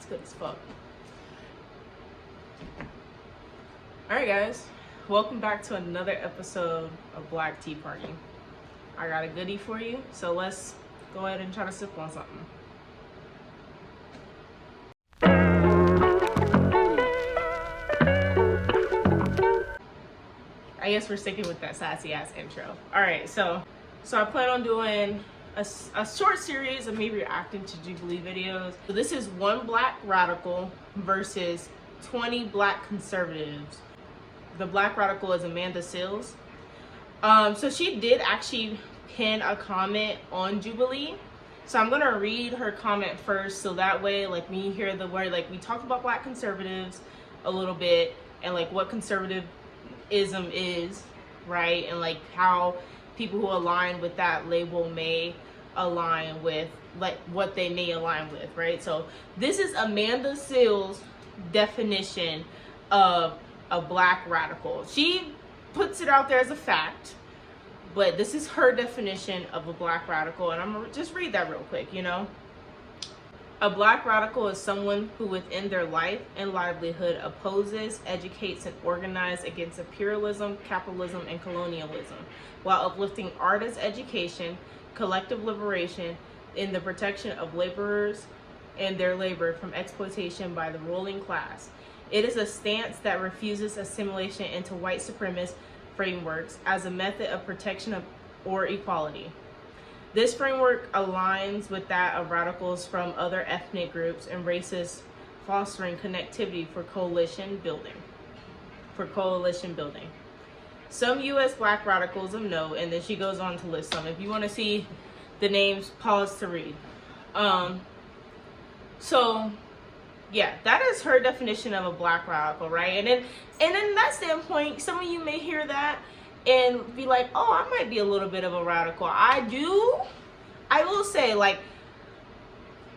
It's good as fuck. Alright guys, welcome back to another episode of Black Tea Party. I got a goodie for you, so let's go ahead and try to sip on something. I guess we're sticking with that sassy ass intro. Alright, so I plan on doing a short series of me reacting to Jubilee videos. So this is one black radical versus 20 black conservatives. The black radical is Amanda Seales. So she did actually pin a comment on Jubilee. So I'm gonna read her comment first, so that way, like, when you hear the word, like, we talked about black conservatives a little bit, and like what conservatism is, right? And like how people who align with that label may align with like what they may align with, right? So this is Amanda Seales' definition of a black radical. She puts it out there as a fact, but this is her definition of a black radical, and I'm gonna just read that real quick. A black radical is someone who within their life and livelihood opposes, educates, and organizes against imperialism, capitalism, and colonialism, while uplifting artists' education, collective liberation, in the protection of laborers and their labor from exploitation by the ruling class. It is a stance that refuses assimilation into white supremacist frameworks as a method of protection or equality. This framework aligns with that of radicals from other ethnic groups and races, fostering connectivity for coalition building. Some U.S. black radicals of note, and then she goes on to list some. If you want to see the names, pause to read. So yeah, that is her definition of a black radical, right? And in that standpoint, some of you may hear that and be like, oh, I might be a little bit of a radical. I will say, like,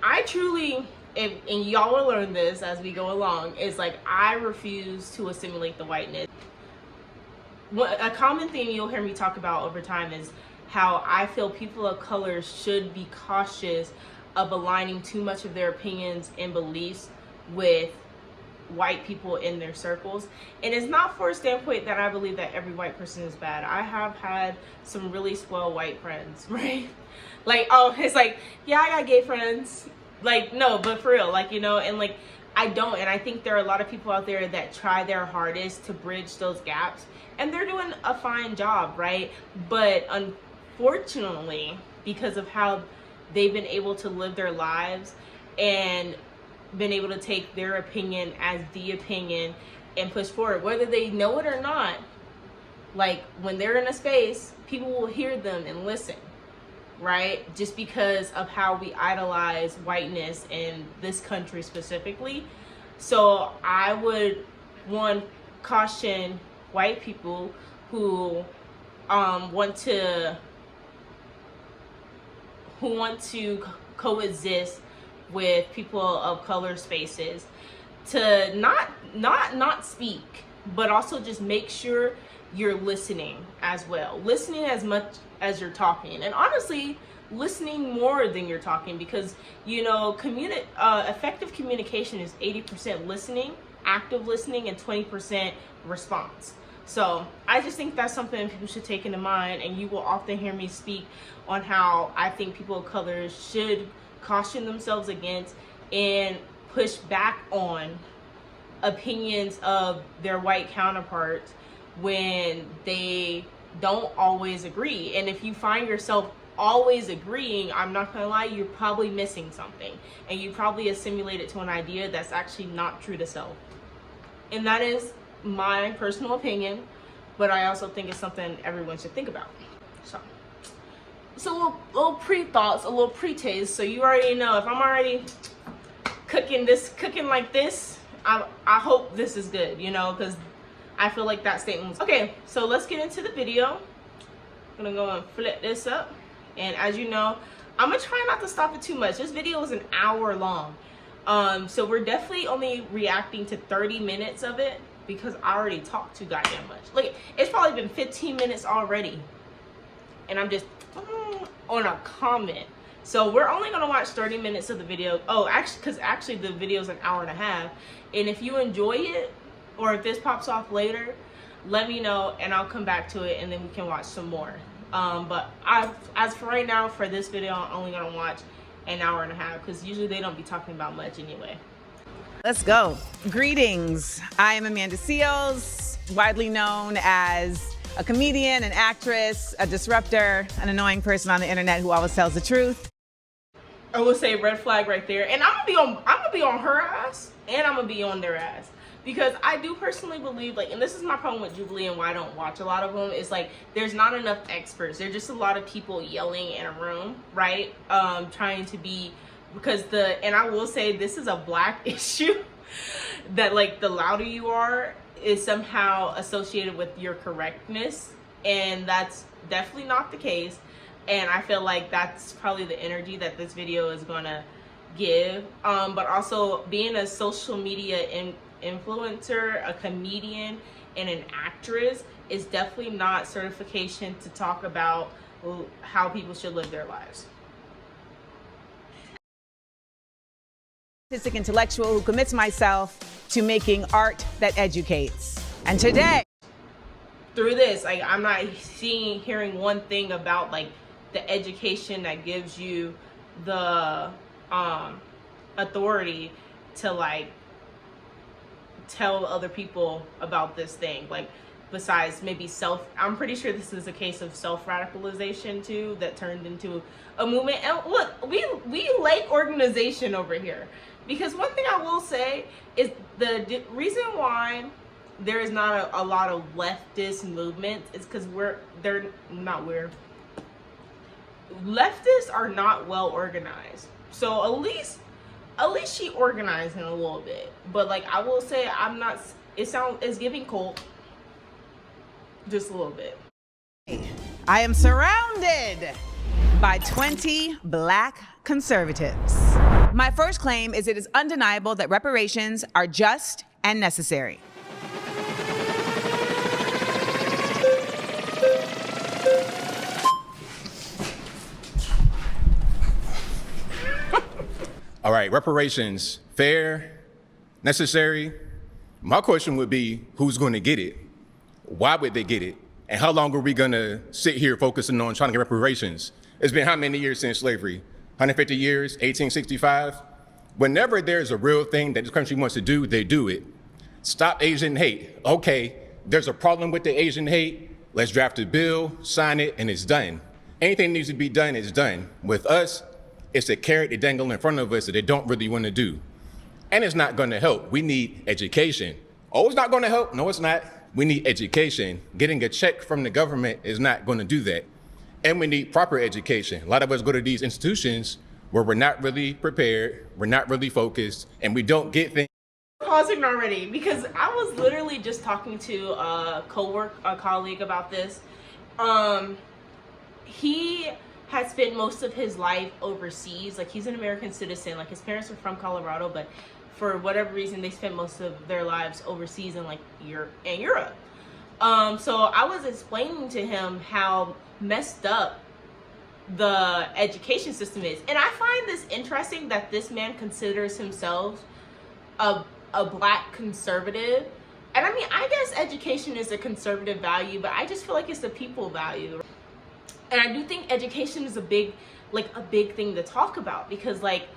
I truly, and y'all will learn this as we go along, is like, I refuse to assimilate the whiteness. A common theme you'll hear me talk about over time is how I feel people of color should be cautious of aligning too much of their opinions and beliefs with white people in their circles. And it's not for a standpoint that I believe that every white person is bad. I have had some really swell white friends, right? Like, oh, it's like, yeah, I got gay friends. Like, no, but for real, like, and like, I don't. And I think there are a lot of people out there that try their hardest to bridge those gaps, and they're doing a fine job, right? But unfortunately, because of how they've been able to live their lives and been able to take their opinion as the opinion and push forward, whether they know it or not, like, when they're in a space, people will hear them and listen, right? Just because of how we idolize whiteness in this country specifically. So I would, one, caution white people who want to coexist with people of color spaces to not speak, but also just make sure you're listening as well. Listening as much as you're talking, and honestly, listening more than you're talking, because effective communication is 80% listening, active listening, and 20% response. So I just think that's something people should take into mind, and you will often hear me speak on how I think people of color should caution themselves against and push back on opinions of their white counterparts when they don't always agree. And if you find yourself always agreeing, I'm not gonna lie, you're probably missing something, and you probably assimilated to an idea that's actually not true to self. And that is my personal opinion, but I also think it's something everyone should think about. So little pre-thoughts, a little pre-taste, so you already know if I'm already cooking like this, I hope this is good, because I feel like that statement was okay. So let's get into the video. I'm gonna go and flip this up, and as you know, I'm gonna try not to stop it too much. This video is an hour long, so we're definitely only reacting to 30 minutes of it, because I already talked too goddamn much. Look, it's probably been 15 minutes already, and I'm just on a comment So we're only gonna watch 30 minutes of the video. Oh, actually, because actually the video is an hour and a half. And if you enjoy it, or if this pops off later, let me know and I'll come back to it and then we can watch some more. But as for right now, for this video, I'm only gonna watch an hour and a half because usually they don't be talking about much anyway. Let's go. Greetings. I am Amanda Seals, widely known as a comedian, an actress, a disruptor, an annoying person on the internet who always tells the truth. I will say red flag right there. And I'm gonna be on her ass and I'm gonna be on their ass. Because I do personally believe, like, and this is my problem with Jubilee and why I don't watch a lot of them, is like there's not enough experts. There's just a lot of people yelling in a room, right? Trying to be, because and I will say this is a black issue, that like the louder you are is somehow associated with your correctness, and that's definitely not the case. And I feel like that's probably the energy that this video is gonna give. But also being a social media influencer, a comedian, and an actress is definitely not certification to talk about how people should live their lives. Artistic intellectual who commits myself to making art that educates. And today, through this, like, I'm not hearing one thing about like the education that gives you the authority to like tell other people about this thing, like besides maybe I'm pretty sure this is a case of self-radicalization too that turned into a movement. And look, we like organization over here, because one thing I will say is the reason why there is not a lot of leftist movements is because leftists are not well organized. So at least she organizing a little bit. But like I will say, it's giving cult just a little bit. I am surrounded by 20 black conservatives. My first claim is it is undeniable that reparations are just and necessary. All right, reparations, fair, necessary. My question would be, who's going to get it? Why would they get it? And how long are we going to sit here focusing on trying to get reparations? It's been how many years since slavery? 150 years, 1865? Whenever there's a real thing that this country wants to do, they do it. Stop Asian hate. Okay, there's a problem with the Asian hate. Let's draft a bill, sign it, and it's done. Anything that needs to be done is done. With us, it's a carrot they dangle in front of us that they don't really want to do. And it's not going to help. We need education. Oh, it's not going to help. No, it's not. We need education. Getting a check from the government is not going to do that. And we need proper education. A lot of us go to these institutions where we're not really prepared, we're not really focused, and we don't get things. Pausing already, because I was literally just talking to a colleague about this. He has spent most of his life overseas. Like, he's an American citizen. Like, his parents are from Colorado, but for whatever reason, they spent most of their lives overseas in like Europe. So I was explaining to him how messed up the education system is. And I find this interesting that this man considers himself a black conservative. And I mean, I guess education is a conservative value, but I just feel like it's a people value. And I do think education is a big thing to talk about, because like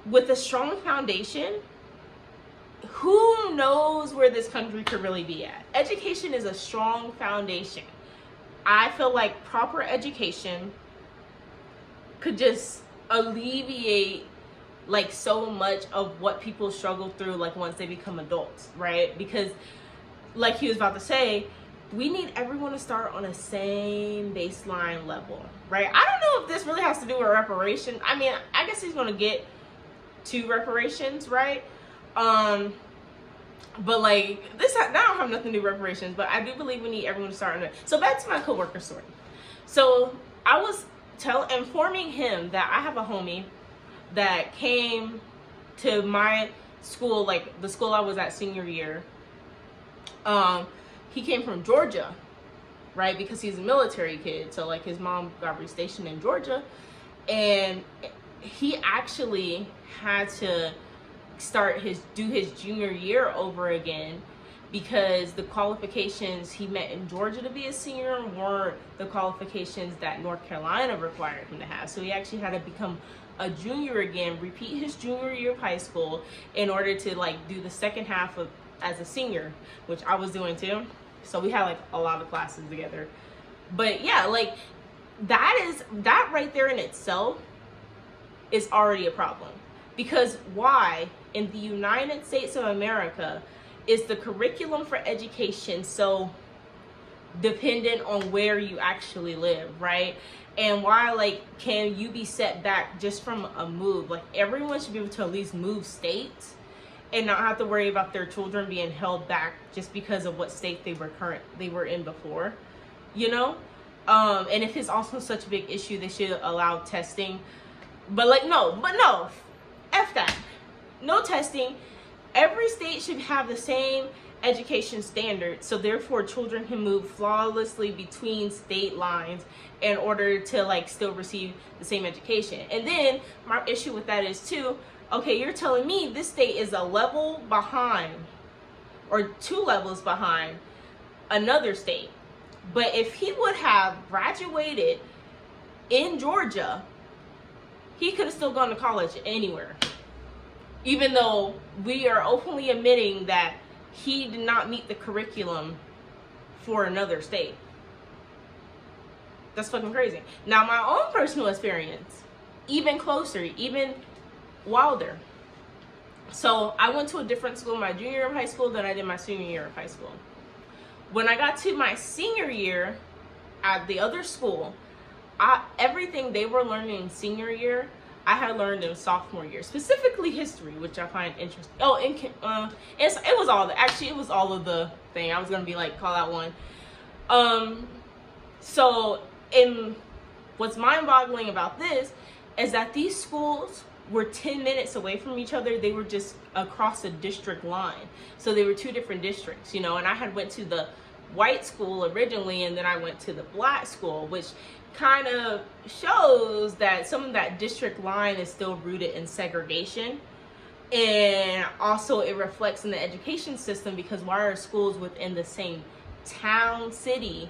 with a strong foundation, who knows where this country could really be at? Education is a strong foundation. I feel like proper education could just alleviate like so much of what people struggle through like once they become adults, right? Because like he was about to say, we need everyone to start on the same baseline level, right? I don't know if this really has to do with reparations. I mean, I guess he's gonna get to reparations, right? But like this, that don't have nothing to do with reparations, but I do believe we need everyone to start on it. So back to my coworker story. So I was informing him that I have a homie that came to my school, like the school I was at senior year. He came from Georgia, right? Because he's a military kid. So like his mom got restationed in Georgia. And he actually had to do his junior year over again because the qualifications he met in Georgia to be a senior weren't the qualifications that North Carolina required him to have. So he actually had to become a junior again, repeat his junior year of high school in order to like do the second half of as a senior, which I was doing too. So we had like a lot of classes together. But yeah, like that right there in itself is already a problem. Because why in the United States of America is the curriculum for education so dependent on where you actually live, right? And why, like, can you be set back just from a move? Like, everyone should be able to at least move states and not have to worry about their children being held back just because of what state they were in before, you know? And if it's also such a big issue, they should allow testing. But no, F that. No testing. Every state should have the same education standards, so therefore children can move flawlessly between state lines in order to like still receive the same education. And then my issue with that is too, okay, you're telling me this state is a level behind or 2 levels behind another state, but if he would have graduated in Georgia, he could have still gone to college anywhere, even though we are openly admitting that he did not meet the curriculum for another state. That's fucking crazy. Now, my own personal experience, even closer, even wilder. So I went to a different school my junior year of high school than I did my senior year of high school. When I got to my senior year at the other school, everything they were learning in senior year, I had learned in sophomore year, specifically history, which I find interesting. Oh, and it was all of the thing. I was gonna be like, call out one. So what's mind-boggling about this is that these schools were 10 minutes away from each other. They were just across a district line. So they were 2 different districts, you know, and I had went to the white school originally, and then I went to the black school, which kind of shows that some of that district line is still rooted in segregation. And also it reflects in the education system, because why are schools within the same town, city,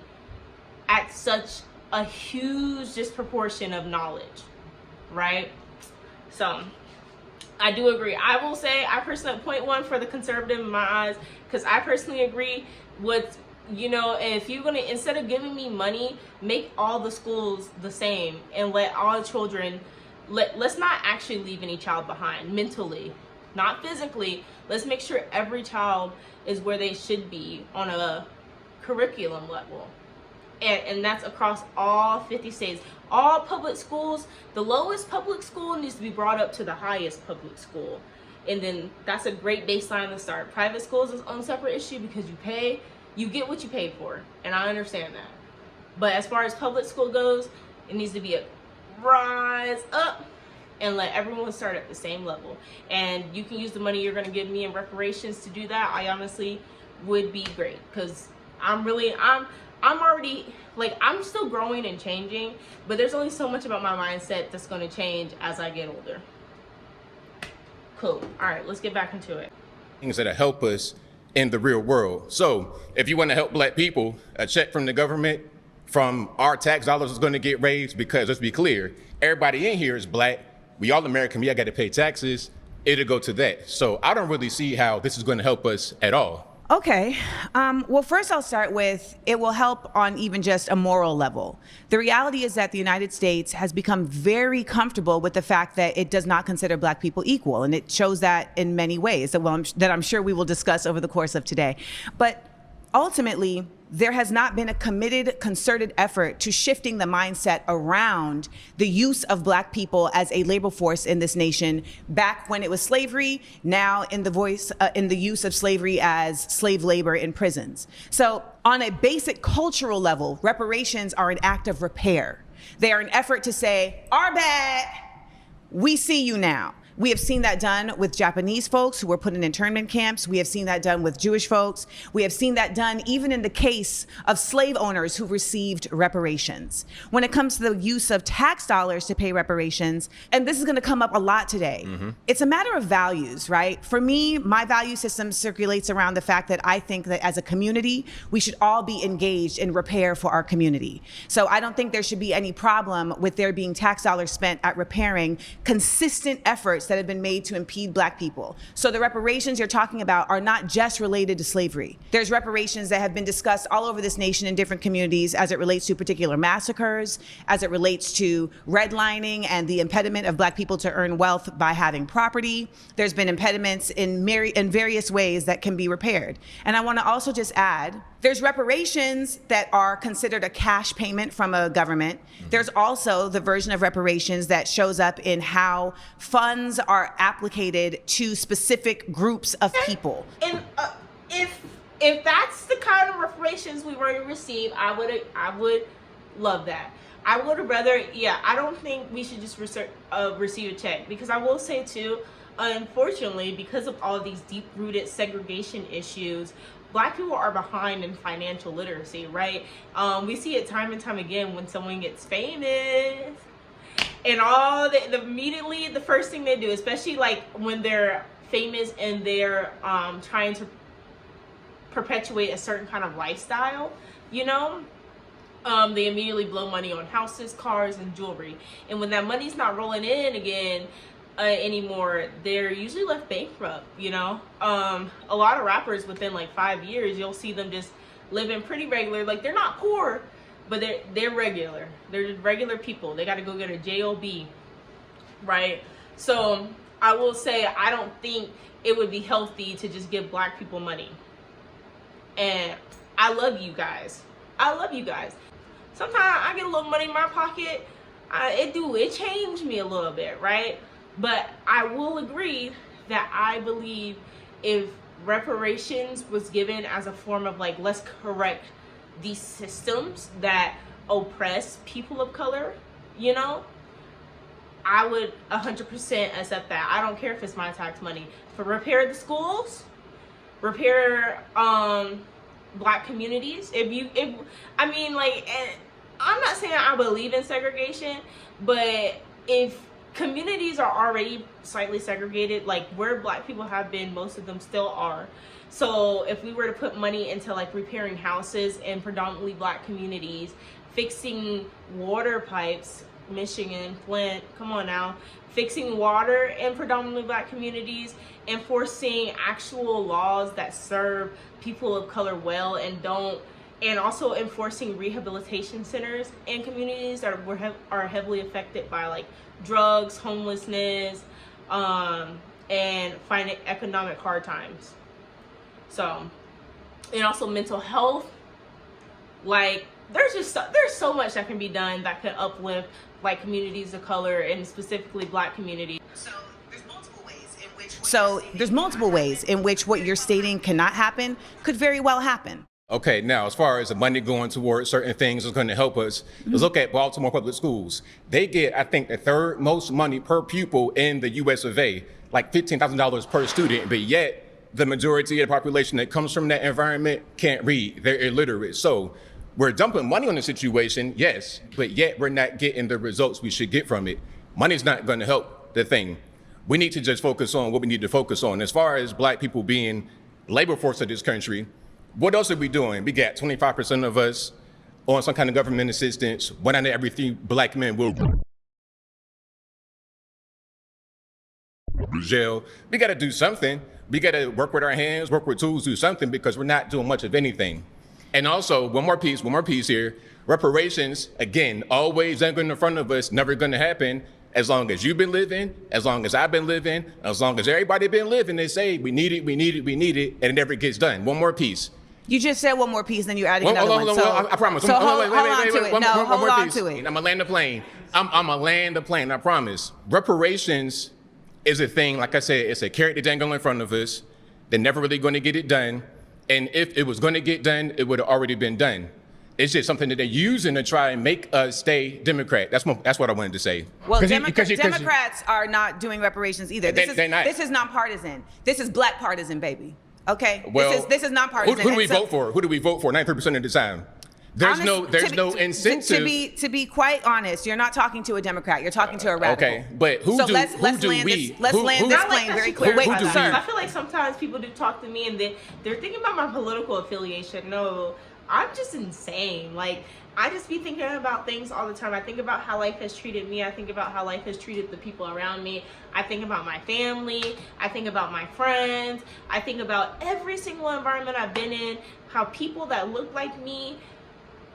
at such a huge disproportion of knowledge, right? So I do agree. I will say I personally point 1 for the conservative in my eyes, because I personally agree with, you know, if you're gonna, instead of giving me money, make all the schools the same and let all children, let's not actually leave any child behind mentally, not physically. Let's make sure every child is where they should be on a curriculum level. And that's across all 50 states. All public schools, the lowest public school needs to be brought up to the highest public school. And then that's a great baseline to start. Private schools is on a separate issue because you get what you pay for, and I understand that. But as far as public school goes, it needs to be a rise up and let everyone start at the same level. And you can use the money you're gonna give me in reparations to do that. I honestly would be great, because I'm already, like, I'm still growing and changing, but there's only so much about my mindset that's gonna change as I get older. Cool, all right, let's get back into it. Things that help us in the real world. So if you want to help black people, a check from the government, from our tax dollars is going to get raised, because let's be clear, everybody in here is black. We all American. We all got to pay taxes. It'll go to that. So I don't really see how this is going to help us at all. Okay. Well, first I'll start with, it will help on even just a moral level. The reality is that the United States has become very comfortable with the fact that it does not consider black people equal. And it shows that in many ways that I'm sure we will discuss over the course of today. But ultimately, there has not been a committed, concerted effort to shifting the mindset around the use of black people as a labor force in this nation back when it was slavery, now in the use of slavery as slave labor in prisons. So on a basic cultural level, reparations are an act of repair. They are an effort to say, our bad, we see you now. We have seen that done with Japanese folks who were put in internment camps. We have seen that done with Jewish folks. We have seen that done even in the case of slave owners who received reparations. When it comes to the use of tax dollars to pay reparations, and this is going to come up a lot today, it's a matter of values, right? For me, my value system circulates around the fact that I think that as a community, we should all be engaged in repair for our community. So I don't think there should be any problem with there being tax dollars spent at repairing consistent efforts that have been made to impede Black people. So the reparations you're talking about are not just related to slavery. There's reparations that have been discussed all over this nation in different communities as it relates to particular massacres, as it relates to redlining and the impediment of Black people to earn wealth by having property. There's been impediments in various ways that can be repaired. And I want to also just add, there's reparations that are considered a cash payment from a government. There's also the version of reparations that shows up in how funds are applicated to specific groups of people. And if that's the kind of reparations we were to receive, I would love that. I would have rather, I don't think we should just receive a check, because I will say too, unfortunately, because of all of these deep-rooted segregation issues, Black people are behind in financial literacy, right? We see it time and time again when someone gets famous, and immediately the first thing they do, especially like when they're famous and they're trying to perpetuate a certain kind of lifestyle, you know, they immediately blow money on houses, cars, and jewelry. And when that money's not rolling in again anymore, they're usually left bankrupt, you know. A lot of rappers within like 5 years, you'll see them just living pretty regular. Like, they're not poor, but they're regular. They're regular people. They got to go get a job, right? So I will say, I don't think it would be healthy to just give Black people money. And I love you guys. I love you guys. Sometimes I get a little money in my pocket. It changed me a little bit, right? But I will agree that I believe if reparations was given as a form of like, let's correct these systems that oppress people of color, you know, I would 100% accept that. I don't care if it's my tax money. For repair the schools, repair Black communities. I mean, like, I'm not saying I believe in segregation, but if communities are already slightly segregated, like where Black people have been, most of them still are. So if we were to put money into like repairing houses in predominantly Black communities, fixing water pipes, Michigan, Flint, come on now, fixing water in predominantly Black communities, enforcing actual laws that serve people of color well and also enforcing rehabilitation centers in communities that are heavily affected by like drugs, homelessness, and finding economic hard times. So, and also mental health. Like, there's so much that can be done that can uplift like communities of color and specifically Black communities. So there's multiple ways in which what you're stating cannot happen could very well happen. Okay, now as far as the money going towards certain things is going to help us, let's look at Baltimore Public Schools. They get, I think, the third most money per pupil in the US of A, like $15,000 per student, but yet the majority of the population that comes from that environment can't read, they're illiterate. So we're dumping money on the situation, yes, but yet we're not getting the results we should get from it. Money's not going to help the thing. We need to just focus on what we need to focus on. As far as Black people being labor force of this country, what else are we doing? We got 25% of us on some kind of government assistance. 1 out of every 3 Black men will jail. We got to do something. We got to work with our hands, work with tools, do something, because we're not doing much of anything. And also, one more piece here. Reparations, again, always dangling in front of us, never going to happen. As long as you've been living, as long as I've been living, as long as everybody been living, they say we need it, and it never gets done. One more piece. You just said one more piece, then you're adding another one. I promise. So hold on to it. No, hold on to it. I'm gonna land the plane. I'm gonna land the plane, I promise. Reparations is a thing, like I said, it's a carrot that dangle in front of us. They're never really gonna get it done. And if it was gonna get done, it would have already been done. It's just something that they're using to try and make us stay Democrat. That's what I wanted to say. Well, Democrats are not doing reparations either. They're not. This is nonpartisan. This is black partisan, baby. Okay? Well, this is nonpartisan. Who do we vote for? Who do we vote for 93% of the time? There's no incentive. To be quite honest, you're not talking to a Democrat. You're talking to a radical. Okay, but let's land this plane very clear. Wait, sir. I feel like sometimes people do talk to me and they're thinking about my political affiliation. No, I'm just insane. Like, I just be thinking about things all the time. I think about how life has treated me. I think about how life has treated the people around me. I think about my family. I think about my friends. I think about every single environment I've been in, how people that look like me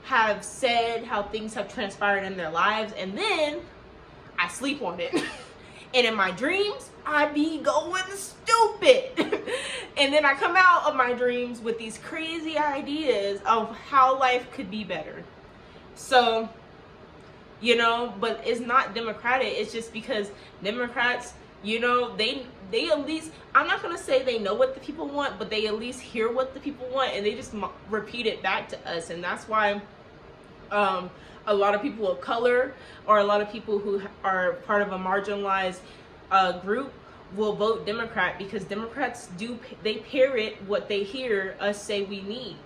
have said how things have transpired in their lives, and then I sleep on it. And in my dreams, I be going stupid. And then I come out of my dreams with these crazy ideas of how life could be better. So, you know, but it's not democratic. It's just because Democrats, you know, they at least, I'm not going to say they know what the people want, but they at least hear what the people want, and they just repeat it back to us. And that's why a lot of people of color, or a lot of people who are part of a marginalized group, will vote Democrat, because Democrats they parrot what they hear us say we need.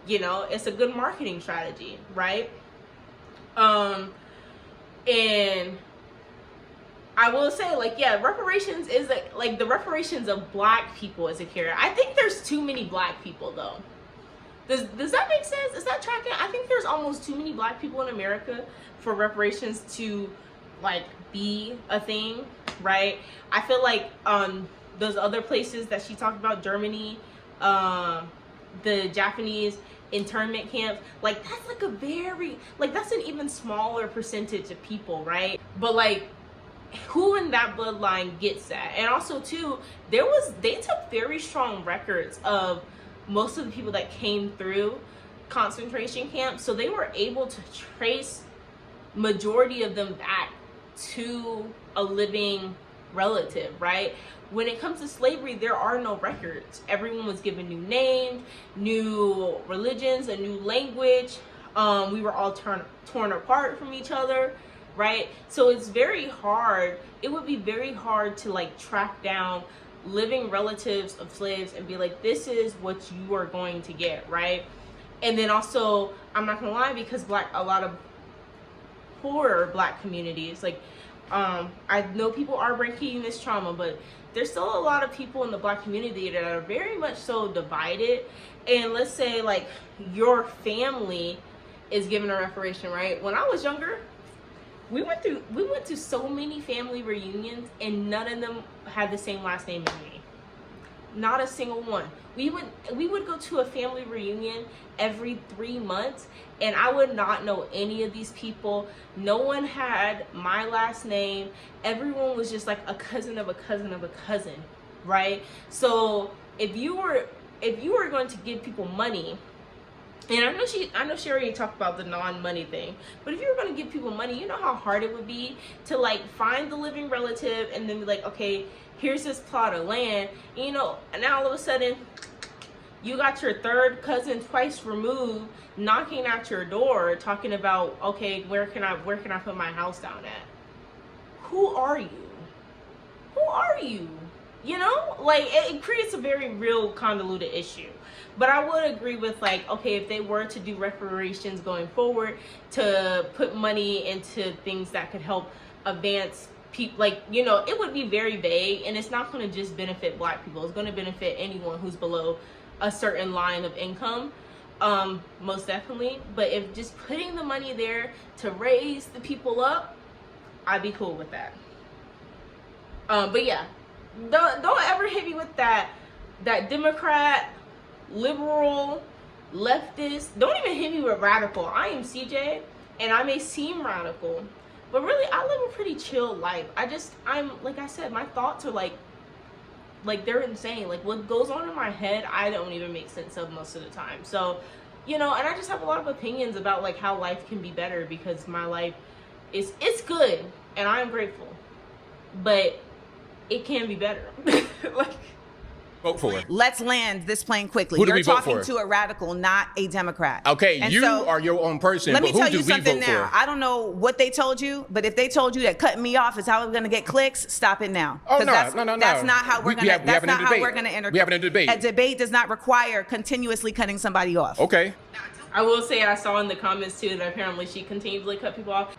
You know, it's a good marketing strategy, right? And I will say, like, yeah, reparations is like the reparations of black people is a carrot. I think there's too many black people, though. Does that make sense? Is that tracking? I think there's almost too many black people in America for reparations to, like, be a thing, right? I feel like those other places that she talked about, Germany, the Japanese internment camps, like, that's like a very, like, that's an even smaller percentage of people, right? But, like, who in that bloodline gets that? And also, too, they took very strong records of most of the people that came through concentration camps, so they were able to trace majority of them back to a living relative, right? When it comes to slavery, there are no records. Everyone was given new names, new religions, a new language. We were all torn apart from each other, right? So it's very hard. It would be very hard to, like, track down living relatives of slaves and be like, this is what you are going to get, right? And then also, I'm not gonna lie, because a lot of poorer black communities, like, I know people are breaking this trauma, but there's still a lot of people in the black community that are very much so divided. And let's say, like, your family is given a reparation, right? When I was younger, we went to so many family reunions, and none of them had the same last name as me. Not a single one. We would go to a family reunion every 3 months, and I would not know any of these people. No one had my last name. Everyone was just like a cousin of a cousin of a cousin, right? So if you were going to give people money, and I know she already talked about the non-money thing, but if you were going to give people money, you know how hard it would be to, like, find the living relative and then be like, okay, here's this plot of land, and, you know, and now all of a sudden you got your third cousin twice removed knocking at your door talking about, okay, where can I put my house down at? Who are you? Who are you? You know, like, it creates a very real convoluted issue. But I would agree with, like, okay, if they were to do reparations going forward, to put money into things that could help advance people, like, you know, it would be very vague, and it's not going to just benefit black people. It's going to benefit anyone who's below a certain line of income, most definitely. But if just putting the money there to raise the people up, I'd be cool with that. But yeah, don't ever hit me with that Democrat, liberal, leftist. Don't even hit me with radical. I am CJ, and I may seem radical, but really I live a pretty chill life. I'm like I said, my thoughts are like they're insane. Like, what goes on in my head, I don't even make sense of most of the time. So, you know, and I just have a lot of opinions about, like, how life can be better, because my life it's good and I'm grateful, but it can be better. Like, Vote for. Let's land this plane quickly. Who do You're we vote talking for? to a radical, not a Democrat. Okay, And you so, are your own person, let but me who tell do you we something vote now. for? I don't know what they told you, but if they told you that cutting me off is how we're going to get clicks, stop it now. Oh, 'Cause no. that's not how we're We going to. have- we That's having a not how debate. we're going to enter. We having a debate. A debate does not require continuously cutting somebody off. Okay. I will say I saw in the comments too that apparently she continually cut people off.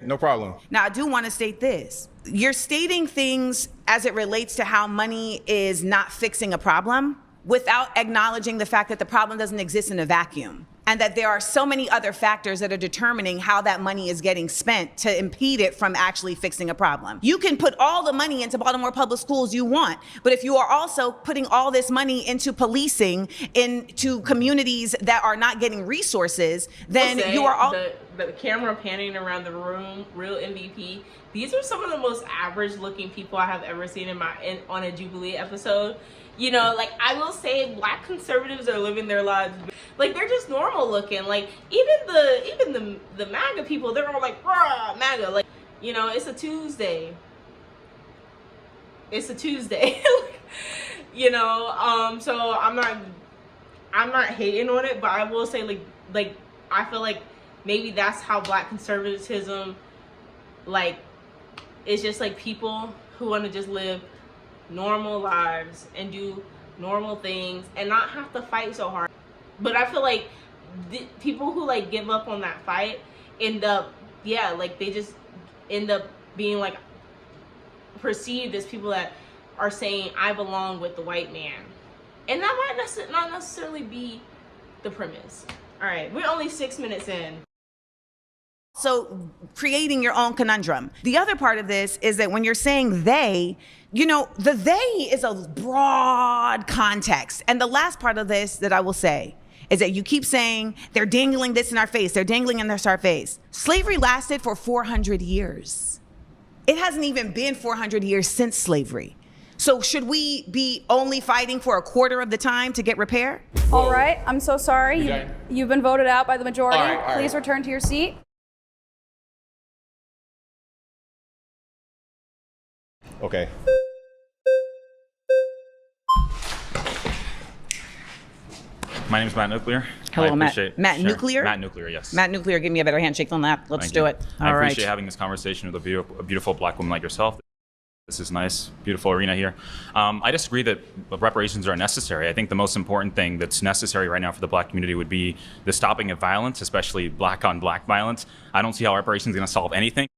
No problem. Now, I do want to state this. You're stating things as it relates to how money is not fixing a problem without acknowledging the fact that the problem doesn't exist in a vacuum and that there are so many other factors that are determining how that money is getting spent to impede it from actually fixing a problem. You can put all the money into Baltimore public schools you want, but if you are also putting all this money into policing, into communities that are not getting resources, then you are all... The camera panning around the room, real MVP. These are some of the most average looking people I have ever seen on a Jubilee episode. You know, like, I will say Black conservatives are living their lives. Like, they're just normal looking. Like, even the MAGA people, they're all like, rah, MAGA. Like, you know, it's a Tuesday. It's a Tuesday. You know, so I'm not hating on it, but I will say, like, I feel like maybe that's how Black conservatism, like, it's just like people who want to just live normal lives and do normal things and not have to fight so hard. But I feel like people who like give up on that fight end up, like they just end up being like perceived as people that are saying I belong with the white man, and that might not necessarily be the premise. All right, we're only 6 minutes in. So creating your own conundrum. The other part of this is that when you're saying they, you know, the they is a broad context. And the last part of this that I will say is that you keep saying they're dangling this in our face. They're dangling in our face. Slavery lasted for 400 years. It hasn't even been 400 years since slavery. So should we be only fighting for a quarter of the time to get repair? All right, I'm so sorry. You've been voted out by the majority. All right. Please return to your seat. Okay. My name is Matt Nuclear. Hello, I Matt. appreciate Matt sharing- Nuclear? Matt Nuclear, yes. Matt Nuclear, give me a better handshake than that. Let's Thank do you. it. I All right. appreciate having this conversation with a beautiful Black woman like yourself. This is nice, beautiful arena here. I disagree that reparations are necessary. I think the most important thing that's necessary right now for the Black community would be the stopping of violence, especially Black on Black violence. I don't see how reparations is going to solve anything.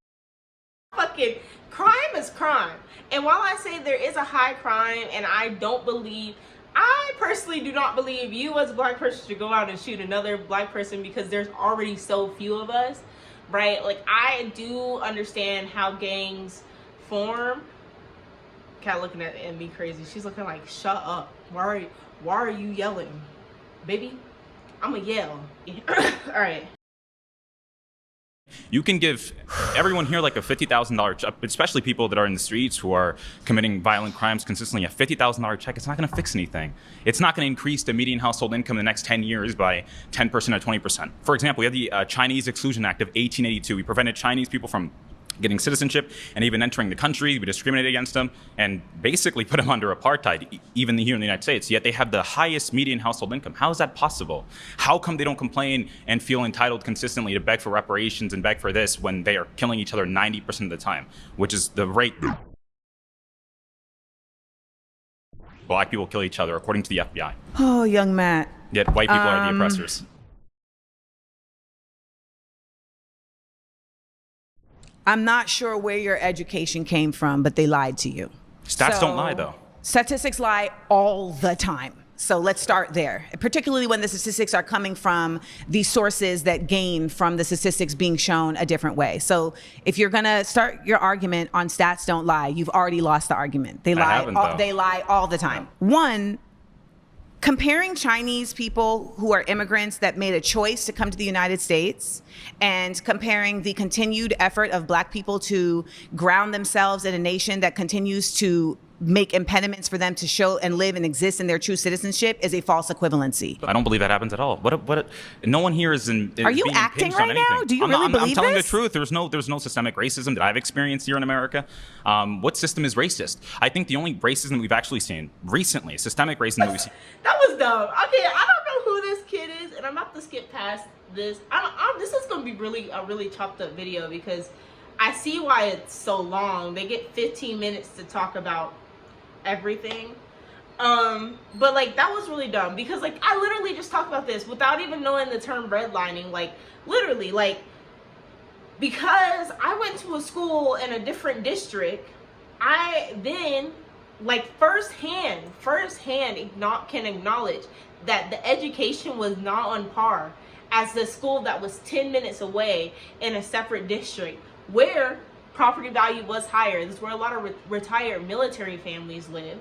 Fucking crime is crime. And while I say there is a high crime, and I personally do not believe you as a Black person should go out and shoot another Black person because there's already so few of us, right? Like, I do understand how gangs form. Cat looking at me crazy. She's looking like, shut up. Why are you yelling? Baby, I'ma yell. All right. You can give everyone here like a $50,000 check, especially people that are in the streets who are committing violent crimes consistently. A $50,000 check, it's not going to fix anything. It's not going to increase the median household income in the next 10 years by 10% or 20%. For example, we have the Chinese Exclusion Act of 1882. We prevented Chinese people from getting citizenship and even entering the country. We discriminated against them and basically put them under apartheid, even here in the United States. Yet they have the highest median household income. How is that possible? How come they don't complain and feel entitled consistently to beg for reparations and beg for this when they are killing each other 90% of the time, which is the rate Black people kill each other, according to the FBI. Oh, young Matt. Yet white people are the oppressors. I'm not sure where your education came from, but they lied to you. Stats don't lie, though. Statistics lie all the time. So let's start there, particularly when the statistics are coming from the sources that gain from the statistics being shown a different way. So if you're going to start your argument on stats don't lie, you've already lost the argument. They lie all the time. Yeah. One, comparing Chinese people who are immigrants that made a choice to come to the United States and comparing the continued effort of Black people to ground themselves in a nation that continues to make impediments for them to show and live and exist in their true citizenship is a false equivalency. I don't believe that happens at all. No one here is Are you being acting impinged on right now? anything. Do you I'm really not, I'm believe telling this? the truth. There's no systemic racism that I've experienced here in America. What system is racist? I think the only racism we've actually seen recently, systemic racism that we've seen. That was dumb. Okay, I don't know who this kid is, and I'm about to skip past this. This is gonna be a really chopped up video because I see why it's so long. They get 15 minutes to talk about everything. But like that was really dumb because like I literally just talked about this without even knowing the term redlining. Like literally, like because I went to a school in a different district, I then like firsthand can acknowledge that the education was not on par as the school that was 10 minutes away in a separate district where property value was higher. This is where a lot of retired military families lived.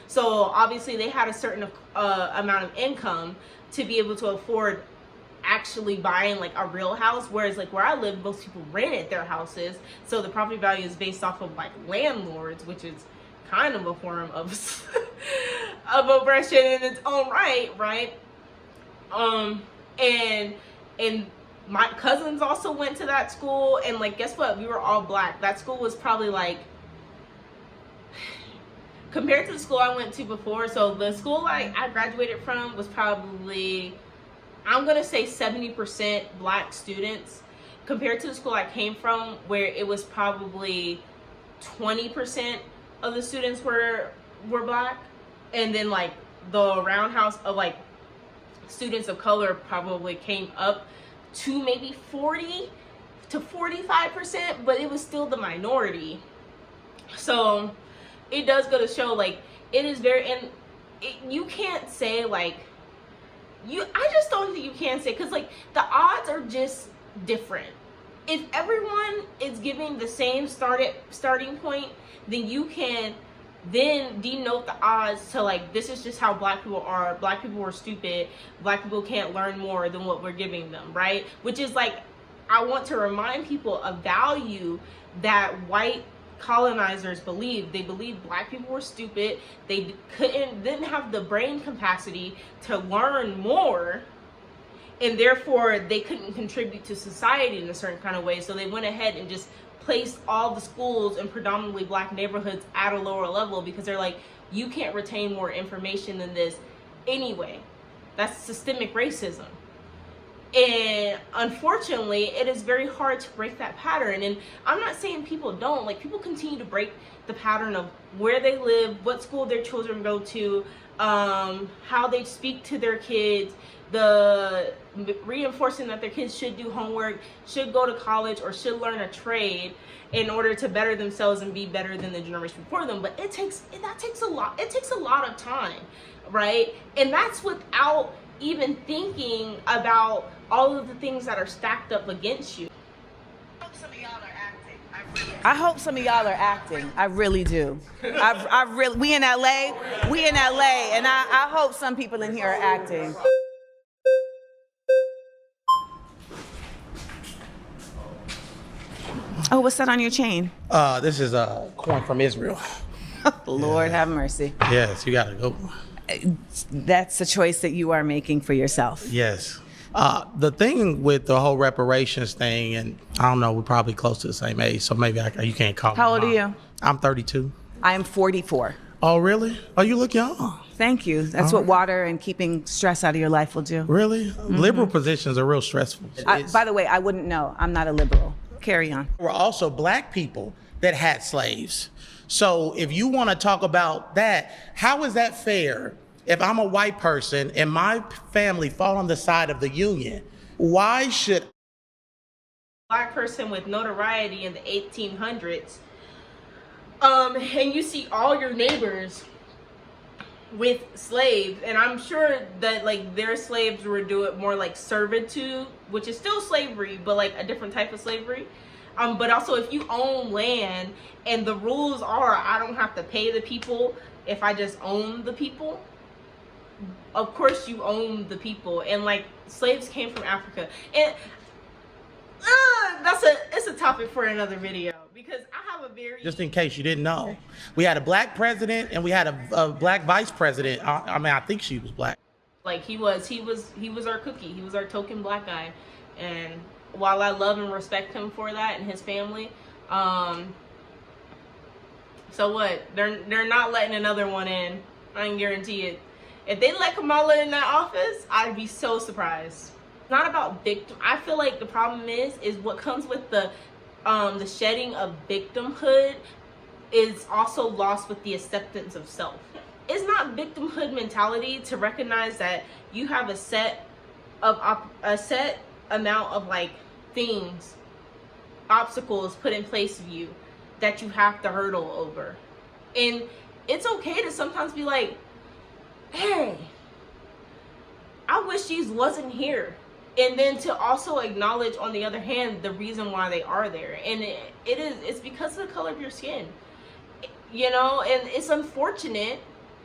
So obviously they had a certain amount of income to be able to afford actually buying like a real house, whereas like where I live, most people rented their houses, so the property value is based off of like landlords, which is kind of a form of of oppression in its own right? And my cousins also went to that school, and like guess what, we were all black. That school was probably like, compared to the school I went to before, so the school I graduated from was probably, I'm gonna say 70% black students, compared to the school I came from where it was probably 20% of the students were black, and then like the roundhouse of like students of color probably came up to maybe 40 to 45%, but it was still the minority. So it does go to show like it is very, and you can't say like I just don't think you can say, because like the odds are just different. If everyone is giving the same starting point, then you can then denote the odds to like, this is just how black people are. Black people are stupid. Black people can't learn more than what we're giving them, right? Which is like, I want to remind people a value that white colonizers believed. They believed black people were stupid. They didn't have the brain capacity to learn more, and therefore they couldn't contribute to society in a certain kind of way. So they went ahead and just placed all the schools in predominantly black neighborhoods at a lower level, because they're like, you can't retain more information than this anyway. That's systemic racism. And unfortunately, it is very hard to break that pattern. And I'm not saying people don't, like people continue to break the pattern of where they live, what school their children go to, how they speak to their kids, the reinforcing that their kids should do homework, should go to college, or should learn a trade in order to better themselves and be better than the generation before them. But that takes a lot. It takes a lot of time, right? And that's without even thinking about all of the things that are stacked up against you. I hope some of y'all are acting. I really do. I really, we in LA, and I hope some people in here are acting. Oh, what's that on your chain? This is a coin from Israel. Lord have mercy. Yes, you gotta go. That's a choice that you are making for yourself. Yes. The thing with the whole reparations thing, and I don't know, we're probably close to the same age, so maybe you can't call me. How old mom. are you? I'm 32. I am 44. Oh, really? Oh, you look young. Thank you. That's what water and keeping stress out of your life will do. Really? Mm-hmm. Liberal positions are real stressful. By the way, I wouldn't know. I'm not a liberal. Carry on. There were also black people that had slaves. So if you want to talk about that, how is that fair? If I'm a white person and my family fall on the side of the Union, why should black person with notoriety in the 1800s, and you see all your neighbors with slaves, and I'm sure that like their slaves were doing more like servitude, which is still slavery, but like a different type of slavery. But also if you own land and the rules are I don't have to pay the people if I just own the people, of course you own the people. And like slaves came from Africa, and it's a topic for another video because I have a very Just in case you didn't know, we had a black president and we had a black vice president. I mean, I think she was black. like he was our cookie. He was our token black guy, and while I love and respect him for that and his family, so what? They're not letting another one in. I can guarantee it. If they let Kamala in that office, I'd be so surprised. It's not about victim. I feel like the problem is what comes with the shedding of victimhood is also lost with the acceptance of self. It's not victimhood mentality to recognize that you have a set amount of like things, obstacles put in place of you that you have to hurdle over. And it's okay to sometimes be like, hey, I wish these wasn't here. And then to also acknowledge, on the other hand, the reason why they are there. And it's because of the color of your skin. You know, and it's unfortunate,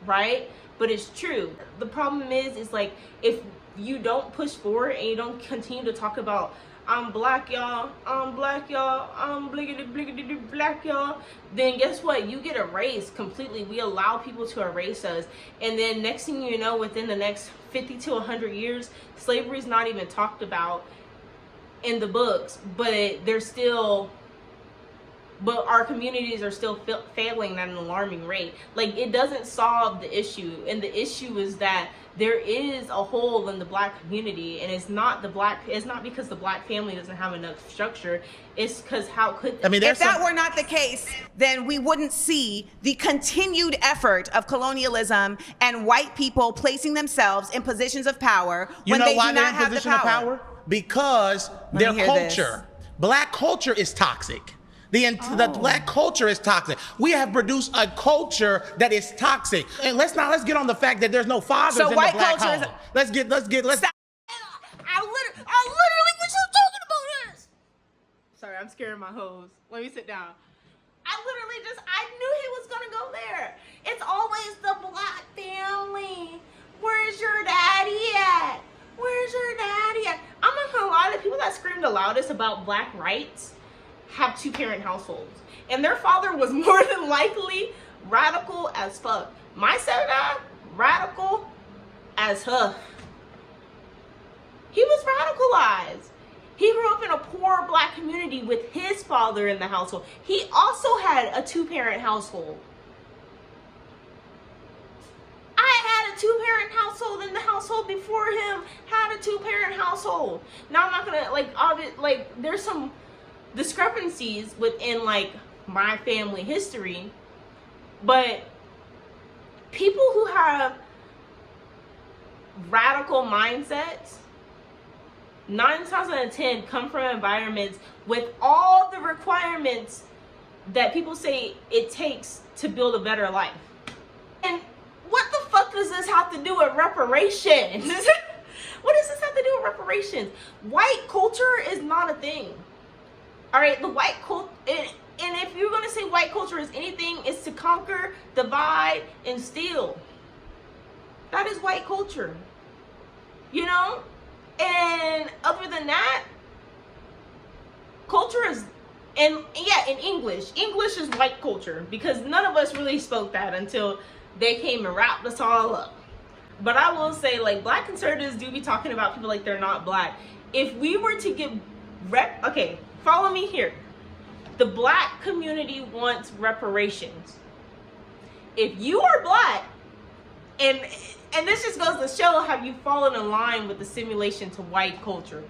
right? But it's true. The problem is like, if you don't push forward and you don't continue to talk about, I'm black, y'all, I'm black, y'all, I'm bliggity black, y'all, then guess what? You get erased completely. We allow people to erase us. And then next thing you know, within the next 50 to 100 years, slavery is not even talked about in the books, but our communities are still failing at an alarming rate. Like, it doesn't solve the issue. And the issue is that there is a hole in the black community, and it's not because the black family doesn't have enough structure. It's because if that were not the case, then we wouldn't see the continued effort of colonialism and white people placing themselves in positions of power when they do not have the power. Because their culture, black culture, is toxic. The black culture is toxic. We have produced a culture that is toxic. And let's get on the fact that there's no fathers in the black home. Let's Stop. I literally was just talking about this. Sorry, I'm scaring my hoes. Let me sit down. I knew he was gonna go there. It's always the black family. Where's your daddy at? Where's your daddy at? I'm not gonna lie, the people that scream the loudest about black rights have two-parent households, and their father was more than likely radical as fuck. My stepdad, radical as fuck. He was radicalized. He grew up in a poor black community with his father in the household. He also had a two-parent household. I had a two-parent household, and the household before him had a two-parent household. Now, I'm not gonna there's some discrepancies within like my family history, but people who have radical mindsets 9 times out of 10 come from environments with all the requirements that people say it takes to build a better life. And what the fuck does this have to do with reparations? What does this have to do with reparations? White culture is not a thing. All right, the white culture, and if you're gonna say white culture is anything, it's to conquer, divide, and steal. That is white culture, you know? And other than that, culture is, in English is white culture, because none of us really spoke that until they came and wrapped us all up. But I will say, like, black conservatives do be talking about people like they're not black. If we were to get okay, follow me here. The black community wants reparations. If you are black, and this just goes to show how you've fallen in line with the simulation to white culture.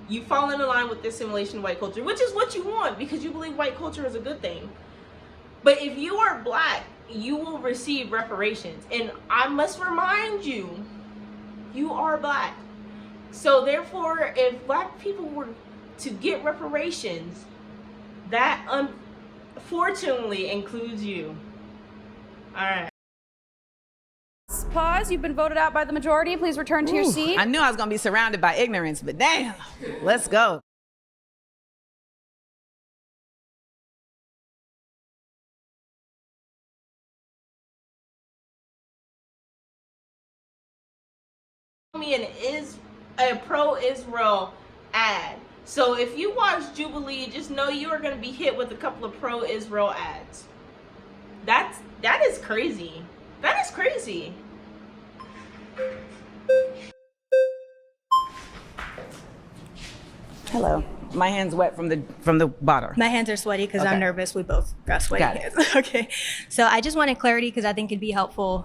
You've fallen in line with this simulation to white culture, which is what you want because you believe white culture is a good thing. But if you are black, you will receive reparations. And I must remind you, you are black. So therefore, if black people were to get reparations, that unfortunately includes you. All right. Pause. You've been voted out by the majority. Please return to your seat. I knew I was going to be surrounded by ignorance, but damn, let's go. Me a pro-Israel ad. So if you watch Jubilee, just know you are going to be hit with a couple of pro-Israel ads. That is crazy. That is crazy. Hello. My hand's wet from the water. My hands are sweaty because Okay. I'm nervous. We both got sweaty Got it. hands. Okay. So I just wanted clarity because I think it'd be helpful.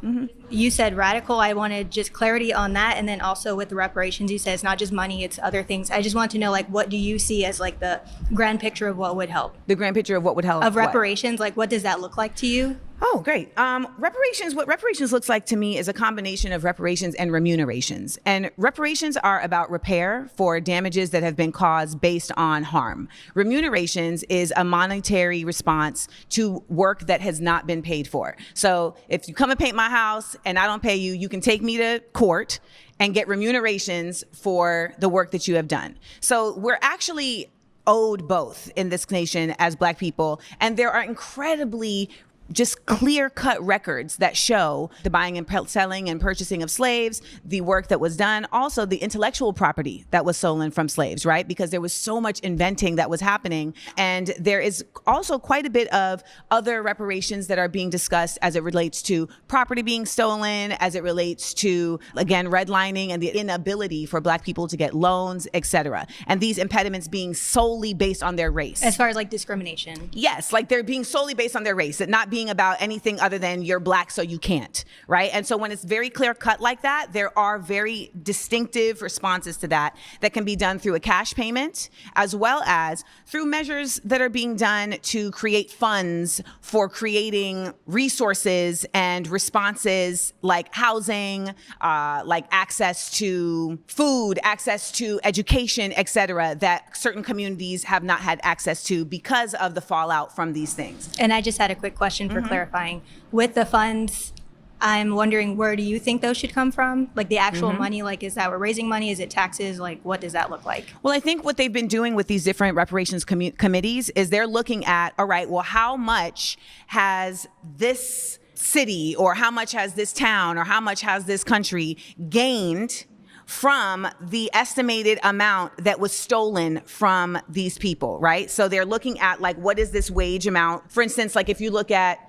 You said radical. I wanted just clarity on that. And then also with the reparations, you said it's not just money, it's other things. I just want to know, like, what do you see as like the grand picture of what would help? The grand picture of what would help. Of what? reparations, like what does that look like to you? Oh, great. Reparations, what reparations looks like to me is a combination of reparations and remunerations. And reparations are about repair for damages that have been caused based on harm. Remunerations is a monetary response to work that has not been paid for. So if you come and paint my house and I don't pay you, you can take me to court and get remunerations for the work that you have done. So we're actually owed both in this nation as Black people. And there are incredibly just clear-cut records that show the buying and selling and purchasing of slaves, the work that was done, also the intellectual property that was stolen from slaves, right? Because there was so much inventing that was happening. And there is also quite a bit of other reparations that are being discussed as it relates to property being stolen, as it relates to, again, redlining and the inability for Black people to get loans, et cetera. And these impediments being solely based on their race. As far as like discrimination. Yes, like they're being solely based on their race, that not being about anything other than you're Black, so you can't, right? And so when it's very clear cut like that, there are very distinctive responses to that can be done through a cash payment, as well as through measures that are being done to create funds for creating resources and responses like housing, like access to food, access to education, et cetera, that certain communities have not had access to because of the fallout from these things. And I just had a quick question for clarifying. With the funds, I'm wondering, where do you think those should come from? Like the actual money, like is that we're raising money? Is it taxes? Like what does that look like? Well, I think what they've been doing with these different reparations committees is they're looking at, all right, well, how much has this city or how much has this town or how much has this country gained from the estimated amount that was stolen from these people, right? So they're looking at like, what is this wage amount? For instance, like if you look at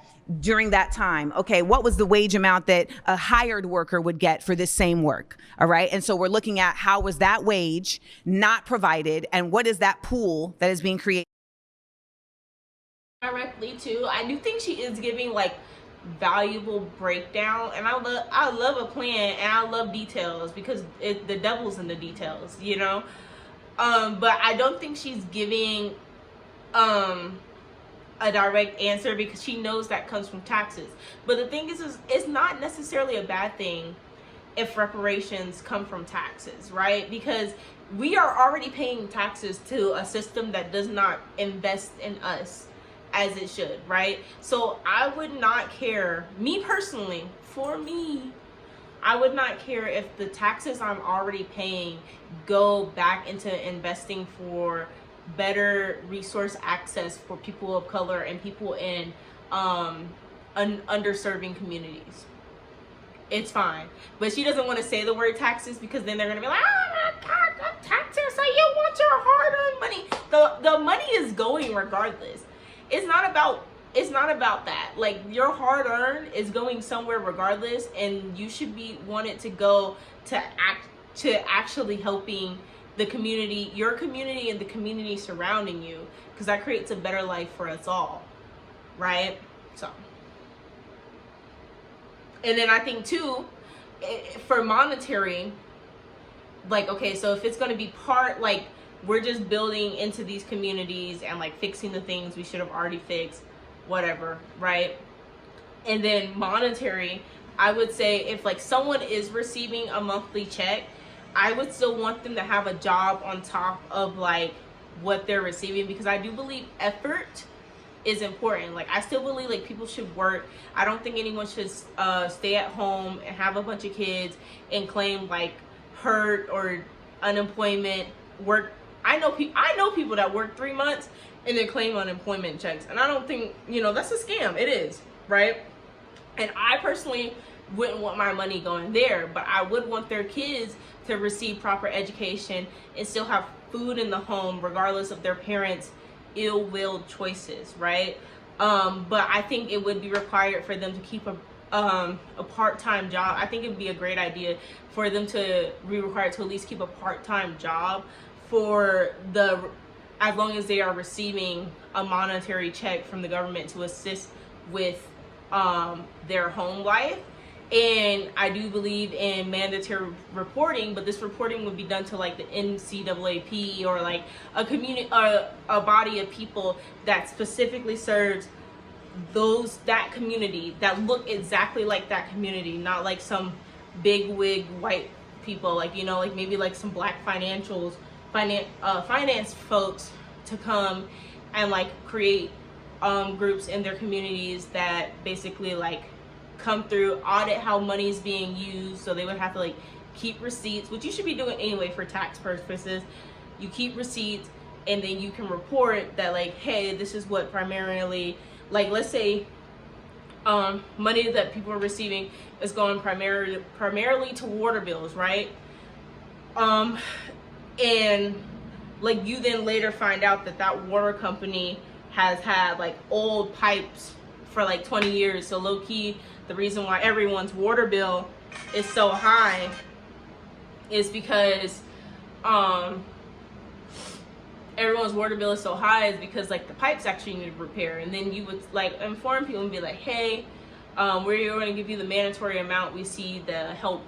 during that time, okay, what was the wage amount that a hired worker would get for this same work, all right? And so we're looking at how was that wage not provided and what is that pool that is being created? Directly too, I do think she is giving like valuable breakdown, and I love a plan and I love details because the devil's in the details, you know. But I don't think she's giving a direct answer because she knows that comes from taxes. But the thing is it's not necessarily a bad thing if reparations come from taxes, right? Because we are already paying taxes to a system that does not invest in us as it should, right? So I would not care, me personally, for me, I would not care if the taxes I'm already paying go back into investing for better resource access for people of color and people in underserving communities. It's fine. But she doesn't want to say the word taxes because then they're going to be like, oh my God, taxes, so you want your hard-earned money. The money is going regardless. It's not about that. Like, your hard-earned is going somewhere regardless, and you should be wanted to go to actually helping the community, your community, and the community surrounding you, because that creates a better life for us all, right? So, and then I think too, for monetary, like, okay, so if it's going to be part, like, we're just building into these communities and like fixing the things we should have already fixed, whatever, right? And then monetary, I would say if like someone is receiving a monthly check, I would still want them to have a job on top of like what they're receiving, because I do believe effort is important. Like, I still believe like people should work. I don't think anyone should stay at home and have a bunch of kids and claim like hurt or unemployment work. I know people that work 3 months and then claim unemployment checks, and I don't think, you know, that's a scam. It is, right? And I personally wouldn't want my money going there, but I would want their kids to receive proper education and still have food in the home regardless of their parents' ill-willed choices, right? But I think it would be required for them to keep a part-time job. I think it would be a great idea for them to be required to at least keep a part-time job as long as they are receiving a monetary check from the government to assist with their home life. And I do believe in mandatory reporting, but this reporting would be done to like the NCAAP or like a community, a body of people that specifically serves that community, that look exactly like that community, not like some big wig white people, like, you know, like maybe like some black finance folks to come and like create groups in their communities that basically like come through, audit how money is being used. So they would have to like keep receipts, which you should be doing anyway for tax purposes. You keep receipts, and then you can report that like, hey, this is what primarily, like, let's say money that people are receiving is going primarily to water bills, right? And like you then later find out that water company has had like old pipes for like 20 years. So low key, the reason why everyone's water bill is so high is because everyone's water bill is so high is because like the pipes actually need repair. And then you would like inform people and be like, hey, we're going to give you the mandatory amount we see to help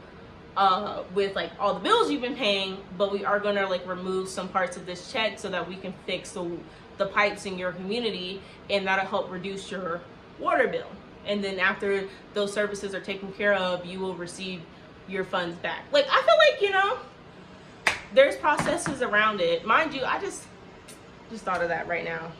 with like all the bills you've been paying, but we are going to like remove some parts of this check so that we can fix the pipes in your community, and that'll help reduce your water bill. And then after those services are taken care of, you will receive your funds back. Like, I feel like, you know, there's processes around it. Mind you, I just thought of that right now.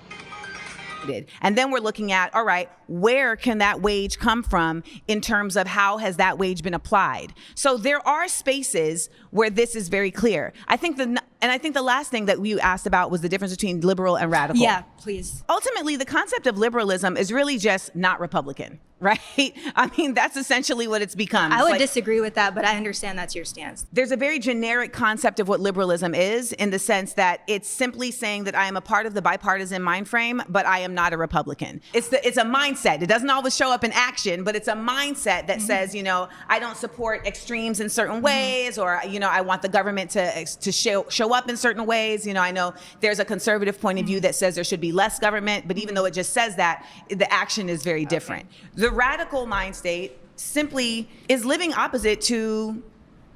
And then we're looking at, all right, where can that wage come from in terms of how has that wage been applied? So there are spaces where this is very clear. I think the last thing that you asked about was the difference between liberal and radical. Yeah, please. Ultimately, the concept of liberalism is really just not Republican, right? I mean, that's essentially what it's become. I would disagree with that, but I understand that's your stance. There's a very generic concept of what liberalism is, in the sense that it's simply saying that I am a part of the bipartisan mind frame, but I am not a Republican. It's a mindset. It doesn't always show up in action, but it's a mindset that says, you know, I don't support extremes in certain ways, or, you know, I want the government to show up in certain ways. You know, I know there's a conservative point of view that says there should be less government, but even though it just says that, the action is very different. The radical mind state simply is living opposite to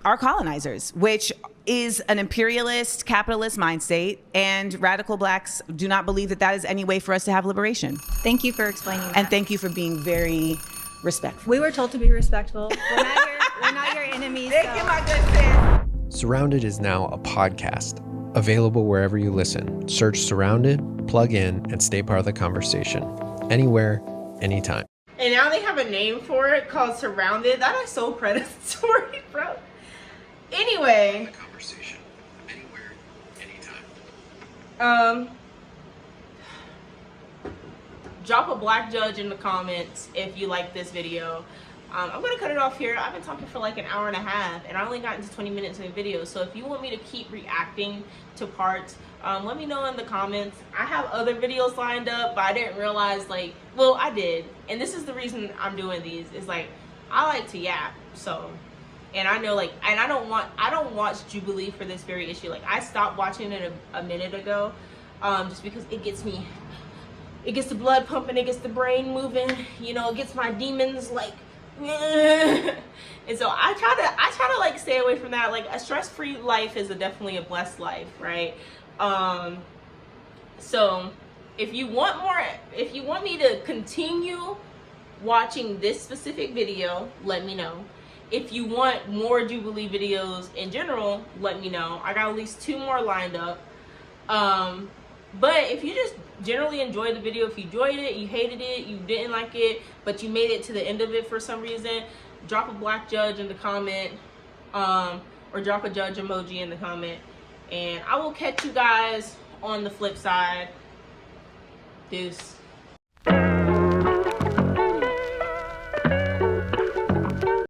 our colonizers, which is an imperialist, capitalist mind state, and radical blacks do not believe that that is any way for us to have liberation. Thank you for explaining that. And thank you for being very respectful. We were told to be respectful. We're not your enemies. Thank you, my good sis. Surrounded is now a podcast, available wherever you listen. Search Surrounded, plug in, and stay part of the conversation. Anywhere, anytime. And now they have a name for it called Surrounded. That is so predatory, bro. Anyway. Conversation. Anywhere, anytime. Drop a black judge in the comments if you like this video. I'm gonna cut it off here. I've been talking for like an hour and a half, and I only got into 20 minutes of the video. So if you want me to keep reacting to parts, let me know in the comments. I have other videos lined up, but I didn't realize, like, well, I did. And this is the reason I'm doing these, is like, I like to yap. So, and I know, like, and I don't watch Jubilee for this very issue. Like, I stopped watching it a minute ago, just because it gets the blood pumping, it gets the brain moving, you know, it gets my demons like, and so I try to like stay away from that. Like, a stress-free life is definitely a blessed life, right? So if you want me to continue watching this specific video, let me know. If you want more Jubilee videos in general, let me know. I got at least 2 more lined up. But if you just generally enjoyed the video, if you enjoyed it, you hated it, you didn't like it, but you made it to the end of it for some reason, drop a black judge in the comment, or drop a judge emoji in the comment, and I will catch you guys on the flip side. Deuce.